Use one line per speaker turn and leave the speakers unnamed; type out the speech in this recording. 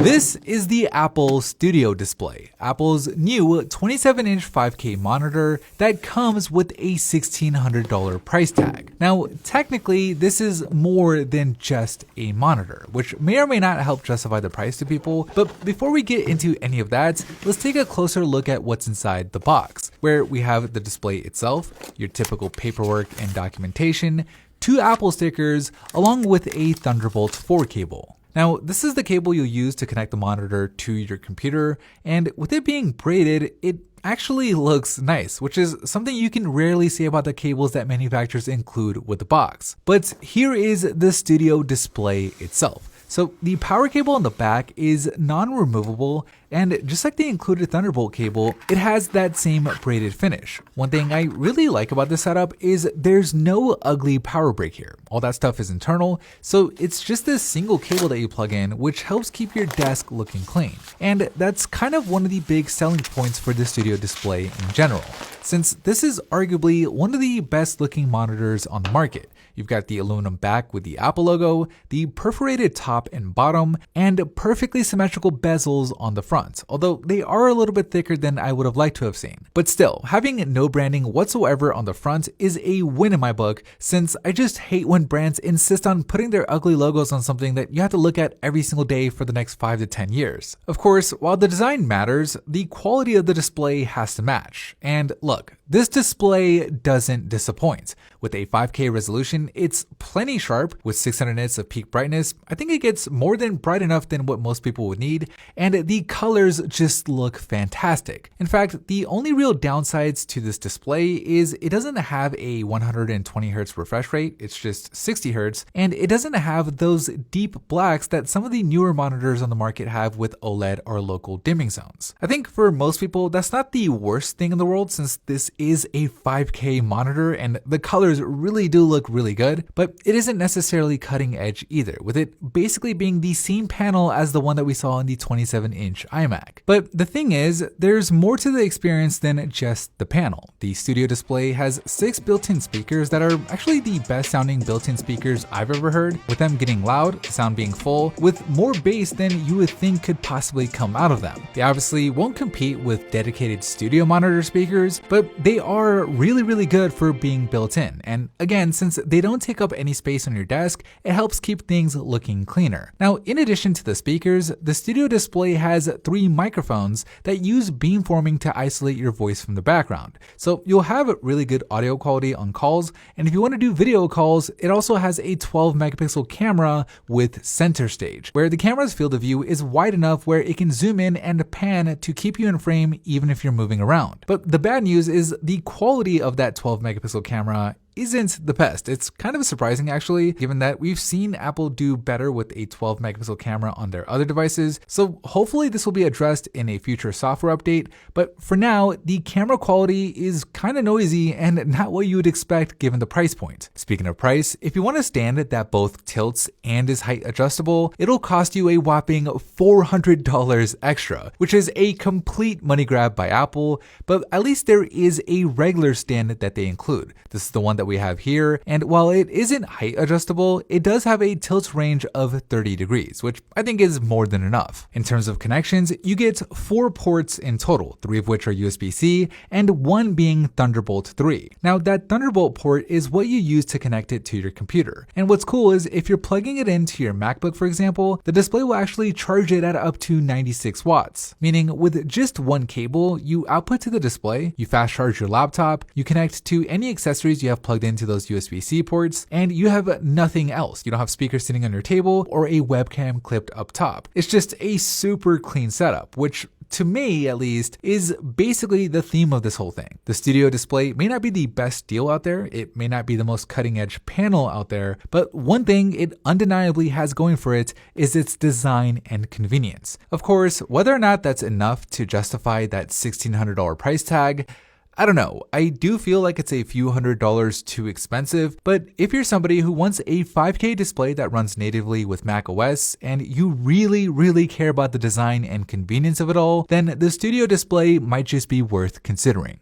This is the Apple Studio Display, Apple's new 27-inch 5K monitor that comes with a $1,600 price tag. Now, technically, this is more than just a monitor, which may or may not help justify the price to people, but before we get into any of that, let's take a closer look at what's inside the box, where we have the display itself, your typical paperwork and documentation, 2 Apple stickers, along with a Thunderbolt 4 cable. Now, this is the cable you'll use to connect the monitor to your computer, and with it being braided, it actually looks nice, which is something you can rarely say about the cables that manufacturers include with the box. But here is the Studio Display itself. So the power cable on the back is non-removable, and just like the included Thunderbolt cable, it has that same braided finish. One thing I really like about this setup is there's no ugly power brick here. All that stuff is internal, so it's just this single cable that you plug in, which helps keep your desk looking clean. And that's kind of one of the big selling points for the Studio Display in general, since this is arguably one of the best looking monitors on the market. You've got the aluminum back with the Apple logo, the perforated top and bottom, and perfectly symmetrical bezels on the front, although they are a little bit thicker than I would have liked to have seen. But still, having no branding whatsoever on the front is a win in my book, since I just hate when brands insist on putting their ugly logos on something that you have to look at every single day for the next 5 to 10 years. Of course, while the design matters, the quality of the display has to match. And look, this display doesn't disappoint. With a 5K resolution, it's plenty sharp. With 600 nits of peak brightness, I think it gets more than bright enough than what most people would need, and the colors just look fantastic. In fact, the only real downsides to this display is it doesn't have a 120Hz refresh rate, it's just 60Hz, and it doesn't have those deep blacks that some of the newer monitors on the market have with OLED or local dimming zones. I think for most people, that's not the worst thing in the world, since this is a 5K monitor and the colors really do look really good, but it isn't necessarily cutting edge either, with it basically being the same panel as the one that we saw in the 27-inch iMac. But the thing is, there's more to the experience than just the panel. The Studio Display has 6 built-in speakers that are actually the best sounding built-in speakers I've ever heard, with them getting loud, the sound being full, with more bass than you would think could possibly come out of them. They obviously won't compete with dedicated studio monitor speakers, but they are really good for being built in. And again, since they don't take up any space on your desk, it helps keep things looking cleaner. Now, in addition to the speakers, the Studio Display has 3 microphones that use beamforming to isolate your voice from the background. So you'll have really good audio quality on calls, and if you want to do video calls, it also has a 12 megapixel camera with center stage, where the camera's field of view is wide enough where it can zoom in and pan to keep you in frame even if you're moving around. But the bad news is the quality of that 12 megapixel camera isn't the best. It's kind of surprising actually, given that we've seen Apple do better with a 12 megapixel camera on their other devices. So hopefully this will be addressed in a future software update. But for now, the camera quality is kind of noisy and not what you would expect given the price point. Speaking of price, if you want a stand that both tilts and is height adjustable, it'll cost you a whopping $400 extra, which is a complete money grab by Apple, but at least there is a regular stand that they include. This is the one that we have here, and while it isn't height adjustable, it does have a tilt range of 30 degrees, which I think is more than enough. In terms of connections, you get 4 ports in total, 3 of which are USB-C, and 1 being Thunderbolt 3. Now, that Thunderbolt port is what you use to connect it to your computer. And what's cool is if you're plugging it into your MacBook, for example, the display will actually charge it at up to 96 watts, meaning with just 1 cable, you output to the display, you fast charge your laptop, you connect to any accessories you have plugged into those USB-C ports, and you have nothing else. You don't have speakers sitting on your table or a webcam clipped up top. It's just a super clean setup, which to me at least is basically the theme of this whole thing. The Studio Display may not be the best deal out there, it may not be the most cutting edge panel out there, but one thing it undeniably has going for it is its design and convenience. Of course, whether or not that's enough to justify that $1,600 price tag, I don't know, I do feel like it's a few $100s too expensive, but if you're somebody who wants a 5K display that runs natively with macOS and you really care about the design and convenience of it all, then the Studio Display might just be worth considering.